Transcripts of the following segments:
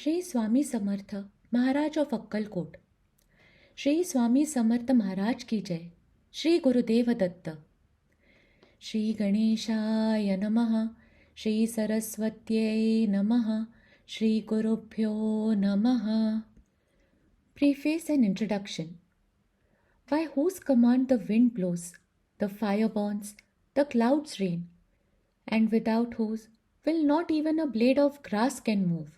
Shri Swami Samarth, Maharaj of Akkalkot. Shri Swami Samarth Maharaj ki jai. Shri Gurudev Datta. Shri Ganeshaya Namaha. Shri Saraswatyai Namaha. Shri Gurubhyo Namaha. Preface and Introduction. By whose command the wind blows, the fire burns, the clouds rain, and without whose will not even a blade of grass can move.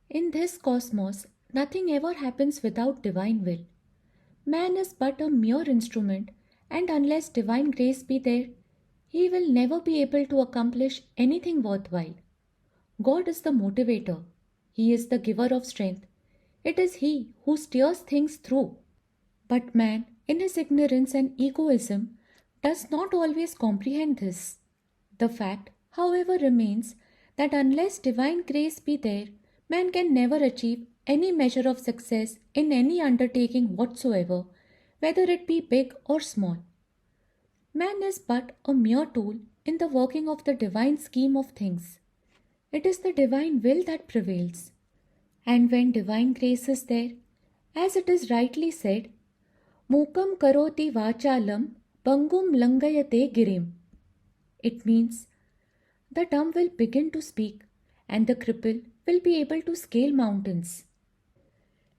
In this cosmos, nothing ever happens without divine will. Man is but a mere instrument, and unless divine grace be there, he will never be able to accomplish anything worthwhile. God is the motivator. He is the giver of strength. It is He who steers things through. But man, in his ignorance and egoism, does not always comprehend this. The fact, however, remains that unless divine grace be there, man can never achieve any measure of success in any undertaking whatsoever, whether it be big or small. Man is but a mere tool in the working of the divine scheme of things. It is the divine will that prevails. And when divine grace is there, as it is rightly said, Mukam karoti vachalam bangum langayate girim. It means the dumb will begin to speak and the cripple will be able to scale mountains.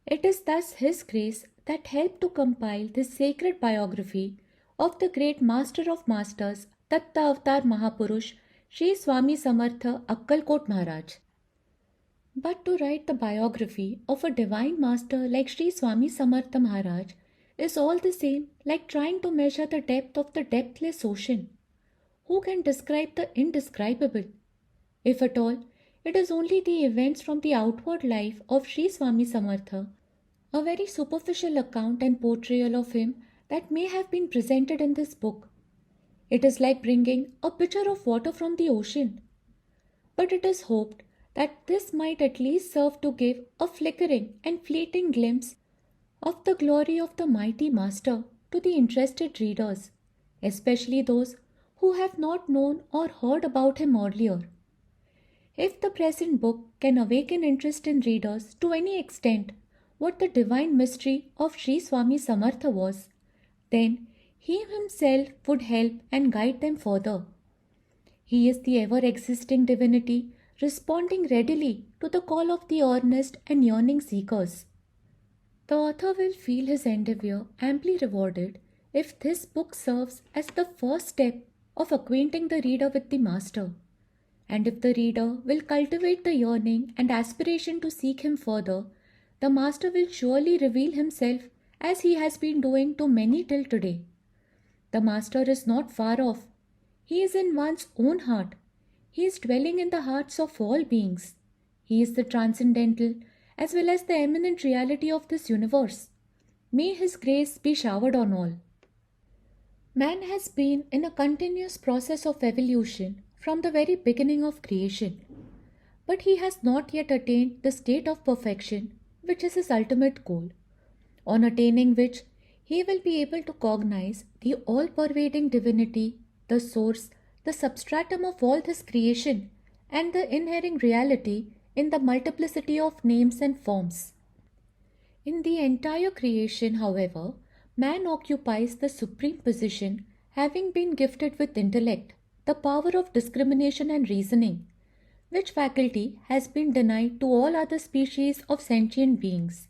It is thus His grace that helped to compile this sacred biography of the great Master of Masters, Tatta Avatar Mahapurush, Shri Swami Samarth Akkalkot Maharaj. But to write the biography of a divine master like Shri Swami Samarth Maharaj is all the same like trying to measure the depth of the depthless ocean. Who can describe the indescribable? If at all, it is only the events from the outward life of Shri Swami Samartha, a very superficial account and portrayal of him that may have been presented in this book. It is like bringing a pitcher of water from the ocean. But it is hoped that this might at least serve to give a flickering and fleeting glimpse of the glory of the mighty Master to the interested readers, especially those who have not known or heard about him earlier. If the present book can awaken interest in readers to any extent what the divine mystery of Shri Swami Samartha was, then he himself would help and guide them further. He is the ever-existing divinity responding readily to the call of the earnest and yearning seekers. The author will feel his endeavor amply rewarded if this book serves as the first step of acquainting the reader with the Master. And if the reader will cultivate the yearning and aspiration to seek him further, the Master will surely reveal himself as he has been doing to many till today. The Master is not far off. He is in one's own heart. He is dwelling in the hearts of all beings. He is the transcendental as well as the eminent reality of this universe. May His grace be showered on all. Man has been in a continuous process of evolution from the very beginning of creation, but he has not yet attained the state of perfection, which is his ultimate goal, on attaining which he will be able to cognize the all-pervading divinity, the source, the substratum of all this creation, and the inherent reality in the multiplicity of names and forms. In the entire creation, however, man occupies the supreme position, having been gifted with intellect, the power of discrimination and reasoning, which faculty has been denied to all other species of sentient beings.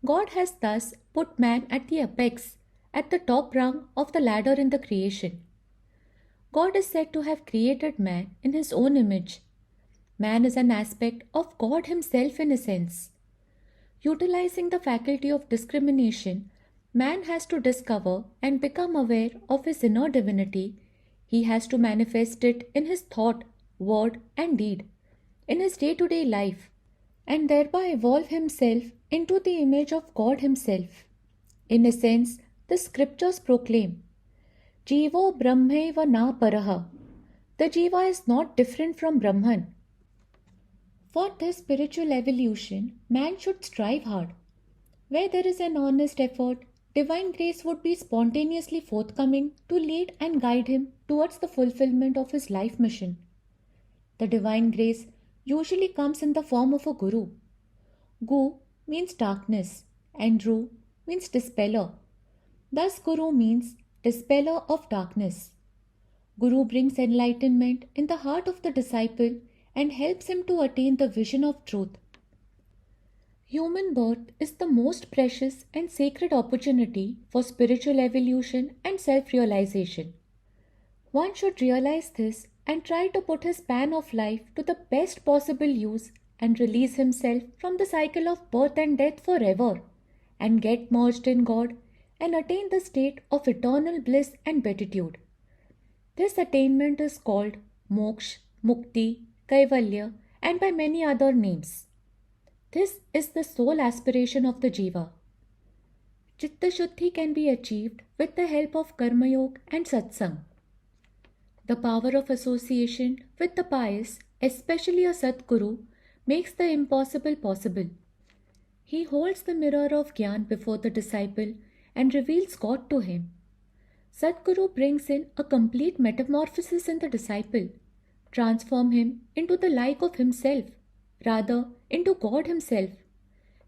God has thus put man at the apex, at the top rung of the ladder in the creation. God is said to have created man in His own image. Man is an aspect of God Himself in essence. Utilizing the faculty of discrimination, man has to discover and become aware of his inner divinity. He has to manifest it in his thought, word, and deed, in his day-to-day life, and thereby evolve himself into the image of God Himself. In a sense, the scriptures proclaim, Jivo Brahmeva na paraha. The Jiva is not different from Brahman. For this spiritual evolution, man should strive hard. Where there is an earnest effort, divine grace would be spontaneously forthcoming to lead and guide him towards the fulfillment of his life mission. The divine grace usually comes in the form of a guru. Gu means darkness and Ru means dispeller. Thus, Guru means dispeller of darkness. Guru brings enlightenment in the heart of the disciple and helps him to attain the vision of truth. Human birth is the most precious and sacred opportunity for spiritual evolution and self realization. One should realize this and try to put his span of life to the best possible use and release himself from the cycle of birth and death forever and get merged in God and attain the state of eternal bliss and beatitude. This attainment is called moksha, mukti, kaivalya, and by many other names. This is the sole aspiration of the jiva. Chitta Shuddhi can be achieved with the help of Karma Yoga and Satsang. The power of association with the pious, especially a Sadguru, makes the impossible possible. He holds the mirror of Gyan before the disciple and reveals God to him. Sadguru brings in a complete metamorphosis in the disciple, transform him into the like of himself, rather into God himself.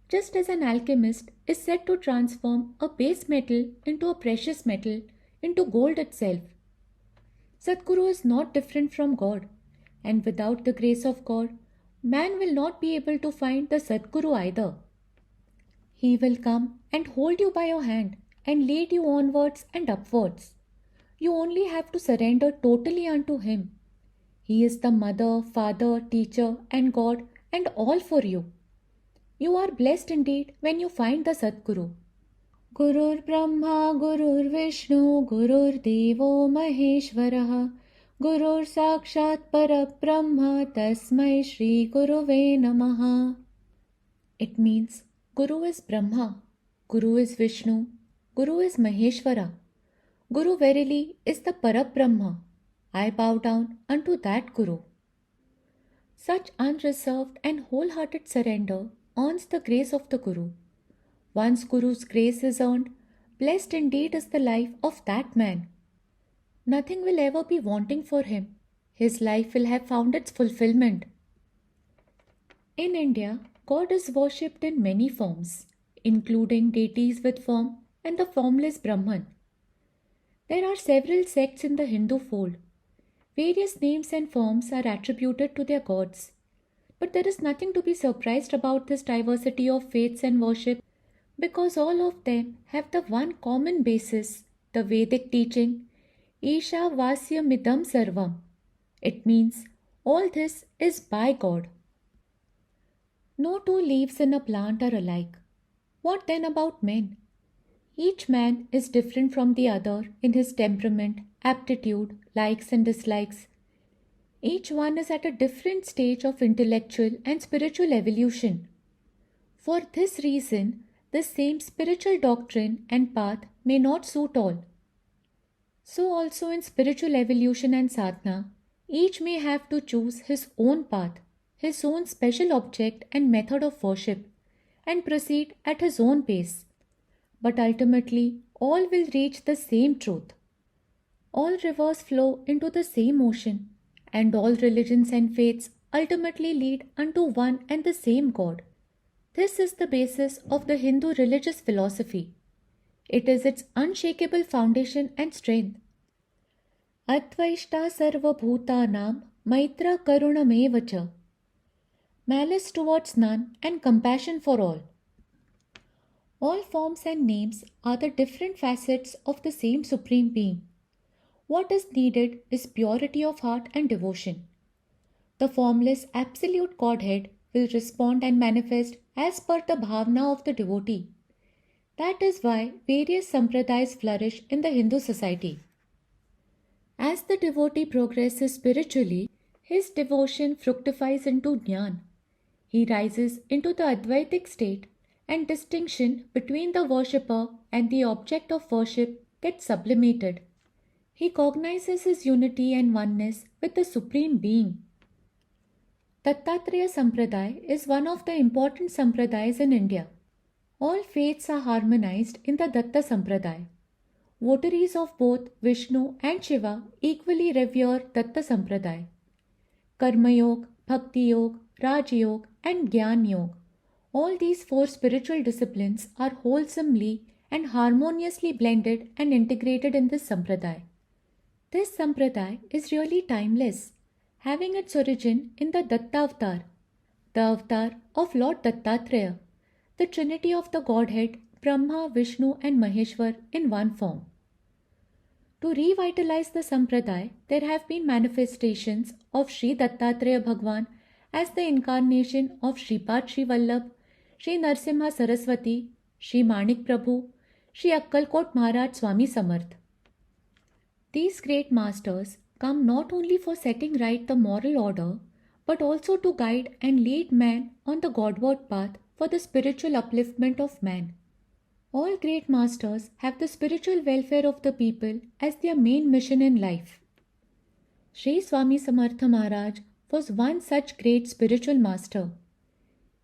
Just as an alchemist is said to transform a base metal into a precious metal, into gold itself. Sadguru is not different from God, and without the grace of God, man will not be able to find the Sadguru either. He will come and hold you by your hand and lead you onwards and upwards. You only have to surrender totally unto him. He is the mother, father, teacher, and God, and all for you. You are blessed indeed when you find the Sadguru. Gurur Brahma, Gurur Vishnu, Gurur Devo Maheshwaraha, Gurur Sakshat Parabrahma, Tasmai Shri Guruve Namaha. It means Guru is Brahma, Guru is Vishnu, Guru is Maheshwara. Guru verily is the Parabrahma. I bow down unto that Guru. Such unreserved and wholehearted surrender earns the grace of the Guru. Once Guru's grace is earned, blessed indeed is the life of that man. Nothing will ever be wanting for him. His life will have found its fulfillment. In India, God is worshipped in many forms, including deities with form and the formless Brahman. There are several sects in the Hindu fold. Various names and forms are attributed to their gods. But there is nothing to be surprised about this diversity of faiths and worship, because all of them have the one common basis, the Vedic teaching, Isha Vasyamidam Sarvam. It means all this is by God. No two leaves in a plant are alike. What then about men? Each man is different from the other in his temperament, aptitude, likes and dislikes. Each one is at a different stage of intellectual and spiritual evolution. For this reason, the same spiritual doctrine and path may not suit all. So also in spiritual evolution and sadhana, each may have to choose his own path, his own special object and method of worship, and proceed at his own pace. But ultimately, all will reach the same truth. All rivers flow into the same ocean, and all religions and faiths ultimately lead unto one and the same God. This is the basis of the Hindu religious philosophy. It is its unshakable foundation and strength. Advaishta sarva bhutanam maitra karunamevacha. Malice towards none and compassion for all. All forms and names are the different facets of the same Supreme Being. What is needed is purity of heart and devotion. The formless absolute Godhead will respond and manifest as per the bhavana of the devotee. That is why various sampradayas flourish in the Hindu society. As the devotee progresses spiritually, his devotion fructifies into jnana. He rises into the Advaitic state, and distinction between the worshipper and the object of worship gets sublimated. He cognizes his unity and oneness with the Supreme Being. Dattatreya Sampradaya is one of the important sampradayas in India. All faiths are harmonized in the Datta Sampradaya. Votaries of both Vishnu and Shiva equally revere Datta Sampradaya. Karma Yoga, Bhakti Yoga, Raj Yoga, and Gyan Yoga. All these four spiritual disciplines are wholesomely and harmoniously blended and integrated in this sampradaya. This sampradaya is really timeless, having its origin in the Dattavatar, the avatar of Lord Dattatreya, the trinity of the Godhead, Brahma, Vishnu, and Maheshwar in one form. To revitalize the sampradaya, there have been manifestations of Sri Dattatreya Bhagwan as the incarnation of Shripad Sri Vallabh, Sri Narsimha Saraswati, Sri Manik Prabhu, Shri Akkalkot Maharaj Swami Samarth. These great masters come not only for setting right the moral order, but also to guide and lead man on the Godward path for the spiritual upliftment of man. All great masters have the spiritual welfare of the people as their main mission in life. Shri Swami Samarth Maharaj was one such great spiritual master.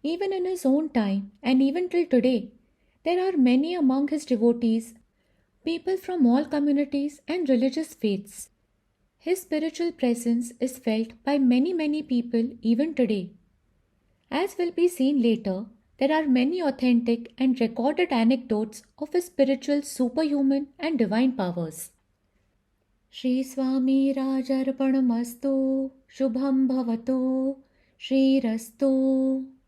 Even in his own time and even till today, there are many among his devotees, people from all communities and religious faiths. His spiritual presence is felt by many people even today. As will be seen later, there are many authentic and recorded anecdotes of his spiritual superhuman and divine powers. Shri Swami Rajarpanamastu Shubham Bhavatu Shri Rastu.